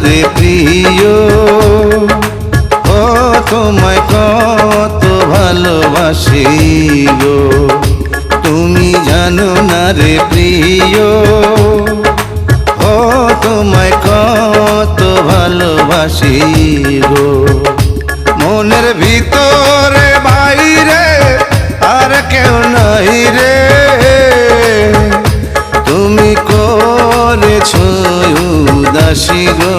রে প্রিয়, ও তোমায় কত ভালোবাসি গো, তুমি জানো না রে প্রিয়, ও তোমায় কত ভালোবাসি গো। মনের ভিতরে বাইরে আর কেউ নাই রে, তুমি করেছো উদাসী গো,